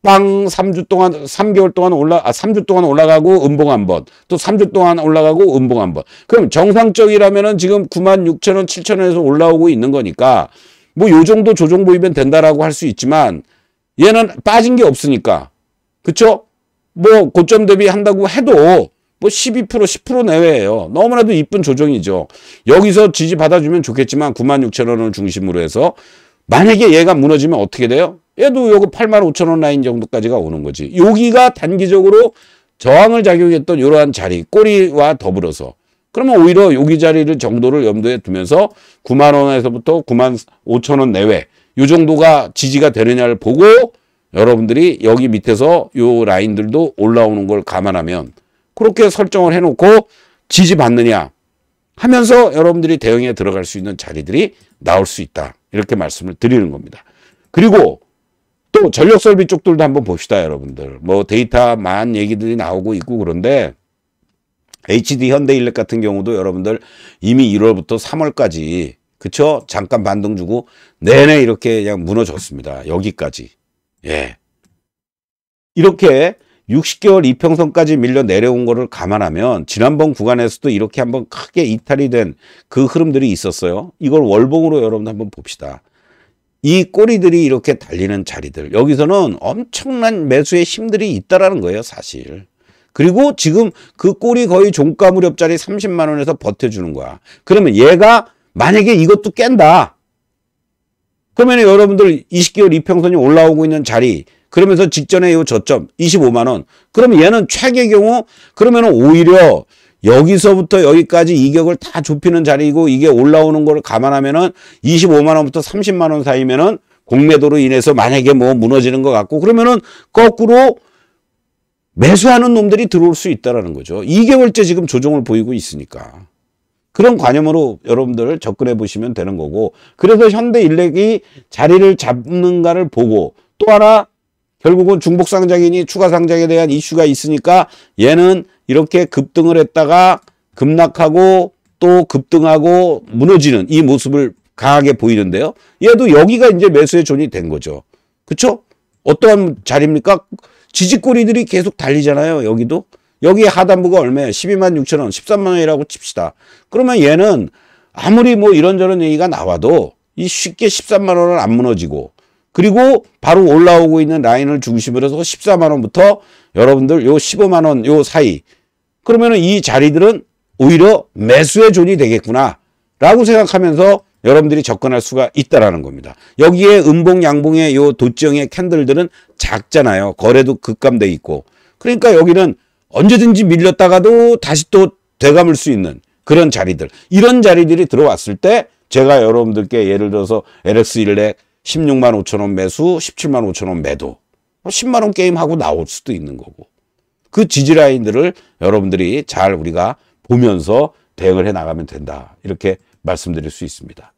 Speaker 1: 빵 3주 동안, 3개월 동안 3주 동안 올라가고 음봉 한 번, 또 3주 동안 올라가고 음봉 한 번. 그럼 정상적이라면은 지금 96,000원, 7,000원에서 올라오고 있는 거니까 뭐 요 정도 조정 보이면 된다라고 할 수 있지만, 얘는 빠진 게 없으니까. 그쵸? 뭐 고점 대비 한다고 해도 뭐 12%, 10% 내외예요. 너무나도 이쁜 조정이죠. 여기서 지지 받아주면 좋겠지만 96,000원을 중심으로 해서 만약에 얘가 무너지면 어떻게 돼요? 얘도 여기 85,000원 라인 정도까지가 오는 거지. 여기가 단기적으로 저항을 작용했던 이러한 자리, 꼬리와 더불어서. 그러면 오히려 여기 자리를 정도를 염두에 두면서 9만 원에서부터 95,000원 내외 이 정도가 지지가 되느냐를 보고 여러분들이 여기 밑에서 요 라인들도 올라오는 걸 감안하면 그렇게 설정을 해놓고 지지받느냐 하면서 여러분들이 대응에 들어갈 수 있는 자리들이 나올 수 있다. 이렇게 말씀을 드리는 겁니다. 그리고 또 전력설비 쪽들도 한번 봅시다, 여러분들. 뭐 데이터만 얘기들이 나오고 있고 그런데 HD 현대일렉 같은 경우도 여러분들 이미 1월부터 3월까지 그쵸? 잠깐 반등 주고 내내 이렇게 그냥 무너졌습니다. 여기까지. 예. 이렇게 60개월 이평선까지 밀려 내려온 거를 감안하면 지난번 구간에서도 이렇게 한번 크게 이탈이 된 그 흐름들이 있었어요. 이걸 월봉으로 여러분 한번 봅시다. 이 꼬리들이 이렇게 달리는 자리들, 여기서는 엄청난 매수의 힘들이 있다라는 거예요, 사실. 그리고 지금 그 꼬리 거의 종가 무렵짜리 30만 원에서 버텨주는 거야. 그러면 얘가 만약에 이것도 깬다. 그러면 여러분들 20개월 이평선이 올라오고 있는 자리, 그러면서 직전에 요 저점 25만 원. 그러면 얘는 최악의 경우 그러면 오히려 여기서부터 여기까지 이격을 다 좁히는 자리이고, 이게 올라오는 걸 감안하면은 25만 원부터 30만 원 사이면은 공매도로 인해서 만약에 뭐 무너지는 것 같고, 그러면은 거꾸로 매수하는 놈들이 들어올 수 있다라는 거죠. 2개월째 지금 조정을 보이고 있으니까. 그런 관념으로 여러분들 접근해 보시면 되는 거고, 그래서 현대일렉이 자리를 잡는가를 보고, 또 하나 결국은 중복상장이니 추가상장에 대한 이슈가 있으니까 얘는 이렇게 급등을 했다가 급락하고 또 급등하고 무너지는 이 모습을 강하게 보이는데요. 얘도 여기가 이제 매수의 존이 된 거죠. 그쵸? 어떠한 자리입니까? 지지꼬리들이 계속 달리잖아요. 여기도. 여기 하단부가 얼마예요? 126,000원, 13만 원이라고 칩시다. 그러면 얘는 아무리 뭐 이런저런 얘기가 나와도 이 쉽게 13만 원은 안 무너지고, 그리고 바로 올라오고 있는 라인을 중심으로 해서 14만 원부터 여러분들 요 15만 원 요 사이. 그러면은 이 자리들은 오히려 매수의 존이 되겠구나 라고 생각하면서 여러분들이 접근할 수가 있다라는 겁니다. 여기에 음봉 양봉의 요 도지형의 캔들들은 작잖아요. 거래도 급감돼 있고. 그러니까 여기는 언제든지 밀렸다가도 다시 또 되감을 수 있는 그런 자리들. 이런 자리들이 들어왔을 때 제가 여러분들께 예를 들어서 LX1렉 16만 5천 원 매수, 17만 5천 원 매도. 10만 원 게임 하고 나올 수도 있는 거고. 그 지지라인들을 여러분들이 잘 우리가 보면서 대응을 해 나가면 된다. 이렇게 말씀드릴 수 있습니다.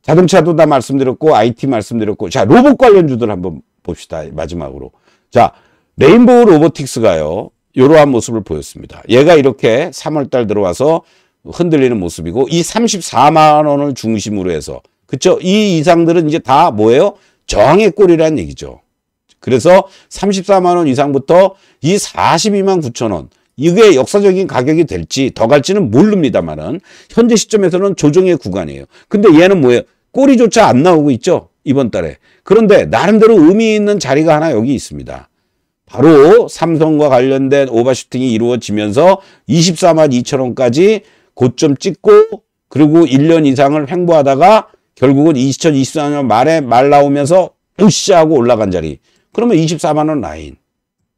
Speaker 1: 자동차도 다 말씀드렸고 IT 말씀드렸고 자 로봇 관련주들 한번 봅시다. 마지막으로. 자 레인보우 로보틱스가요. 이러한 모습을 보였습니다. 얘가 이렇게 3월달 들어와서 흔들리는 모습이고 이 34만 원을 중심으로 해서 그쵸? 이 이상들은 이제 다 뭐예요? 저항의 꼴이라는 얘기죠. 그래서 34만 원 이상부터 이 42만 9천 원 이게 역사적인 가격이 될지 더 갈지는 모릅니다만은 현재 시점에서는 조정의 구간이에요. 근데 얘는 뭐예요? 꼬리조차 안 나오고 있죠. 이번 달에. 그런데 나름대로 의미 있는 자리가 하나 여기 있습니다. 바로 삼성과 관련된 오버슈팅이 이루어지면서 24만 2천 원까지 고점 찍고 그리고 1년 이상을 횡보하다가 결국은 2024년 말에 말 나오면서 으쌰하고 올라간 자리. 그러면 24만 원 라인.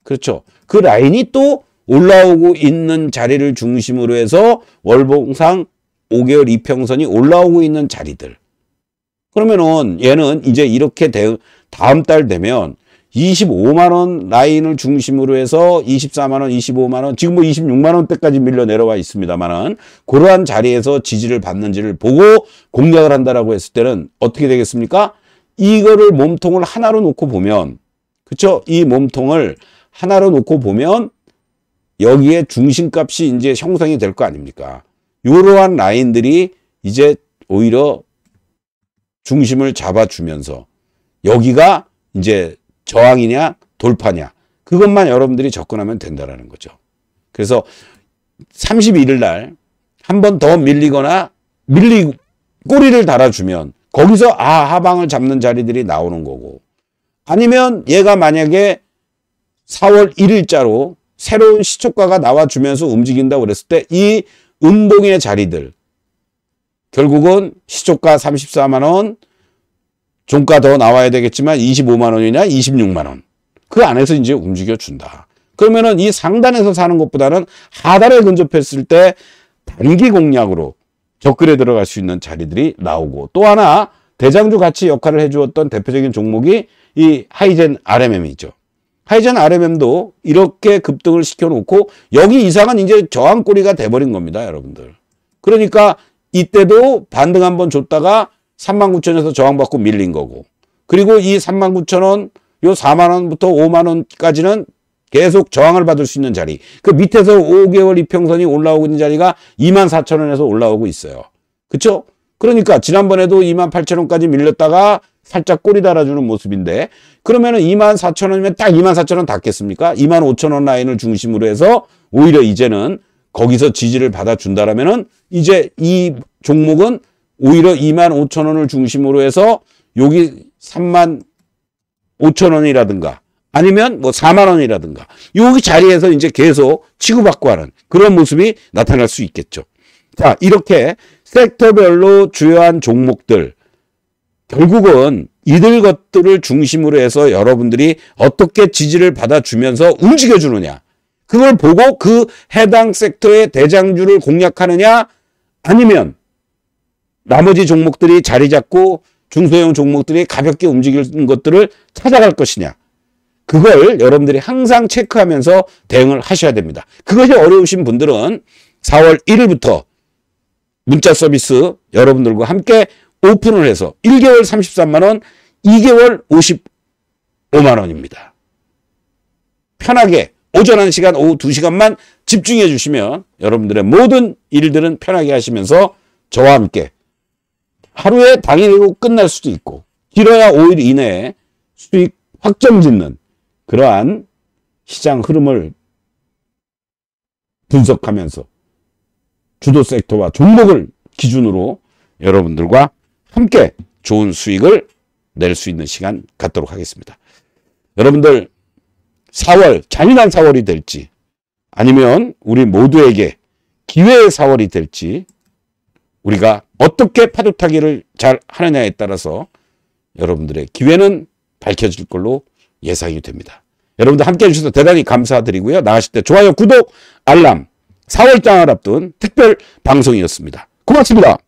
Speaker 1: 그렇죠. 그 라인이 또 올라오고 있는 자리를 중심으로 해서 월봉상 5개월 이평선이 올라오고 있는 자리들. 그러면은 얘는 이제 이렇게 다음 달 되면 25만 원 라인을 중심으로 해서 24만 원, 25만 원, 지금 뭐 26만 원대까지 밀려 내려와 있습니다만은 그러한 자리에서 지지를 받는지를 보고 공략을 한다라고 했을 때는 어떻게 되겠습니까? 이거를 몸통을 하나로 놓고 보면 그렇죠? 이 몸통을 하나로 놓고 보면 여기에 중심값이 이제 형성이 될 거 아닙니까? 이러한 라인들이 이제 오히려 중심을 잡아주면서 여기가 이제 저항이냐 돌파냐 그것만 여러분들이 접근하면 된다라는 거죠. 그래서 31일 날 한 번 더 밀리거나 꼬리를 달아주면 거기서 하방을 잡는 자리들이 나오는 거고 아니면 얘가 만약에 4월 1일자로 새로운 시초가가 나와주면서 움직인다고 그랬을 때 이 음봉의 자리들 결국은 시초가 34만 원 종가 더 나와야 되겠지만 25만 원이나 26만 원. 그 안에서 이제 움직여준다. 그러면은 이 상단에서 사는 것보다는 하단에 근접했을 때 단기 공략으로 접근에 들어갈 수 있는 자리들이 나오고 또 하나 대장주 같이 역할을 해주었던 대표적인 종목이 이 하이젠 RMM이죠. 하이젠 RMM도 이렇게 급등을 시켜놓고 여기 이상은 이제 저항꼬리가 돼버린 겁니다. 여러분들. 그러니까 이때도 반등 한번 줬다가 39,000원에서 저항받고 밀린 거고 그리고 이 39,000원 요 4만 원부터 5만 원까지는 계속 저항을 받을 수 있는 자리 그 밑에서 5개월 이평선이 올라오고 있는 자리가 24,000원에서 올라오고 있어요. 그렇죠? 그러니까 지난번에도 28,000원까지 밀렸다가 살짝 꼬리 달아주는 모습인데 그러면은 24,000원이면 딱 24,000원 닿겠습니까? 25,000원 라인을 중심으로 해서 오히려 이제는 거기서 지지를 받아준다라면은 이제 이 종목은 오히려 25,000원을 중심으로 해서 여기 35,000원이라든가 아니면 뭐 4만 원이라든가 여기 자리에서 이제 계속 치고받고 하는 그런 모습이 나타날 수 있겠죠. 자, 이렇게 섹터별로 주요한 종목들 결국은 이들 것들을 중심으로 해서 여러분들이 어떻게 지지를 받아주면서 움직여주느냐 그걸 보고 그 해당 섹터의 대장주를 공략하느냐 아니면 나머지 종목들이 자리 잡고 중소형 종목들이 가볍게 움직이는 것들을 찾아갈 것이냐. 그걸 여러분들이 항상 체크하면서 대응을 하셔야 됩니다. 그것이 어려우신 분들은 4월 1일부터 문자 서비스 여러분들과 함께 오픈을 해서 1개월 33만 원, 2개월 55만 원입니다. 편하게 오전 1시간, 오후 2시간만 집중해 주시면 여러분들의 모든 일들은 편하게 하시면서 저와 함께 하루에 당일로 끝날 수도 있고 길어야 5일 이내에 수익 확정 짓는 그러한 시장 흐름을 분석하면서 주도 섹터와 종목을 기준으로 여러분들과 함께 좋은 수익을 낼 수 있는 시간 갖도록 하겠습니다. 여러분들 4월 잔인한 4월이 될지 아니면 우리 모두에게 기회의 4월이 될지 우리가 어떻게 파도타기를 잘 하느냐에 따라서 여러분들의 기회는 밝혀질 걸로 예상이 됩니다. 여러분들 함께 해주셔서 대단히 감사드리고요. 나가실 때 좋아요, 구독, 알람 4월장을 앞둔 특별 방송이었습니다. 고맙습니다.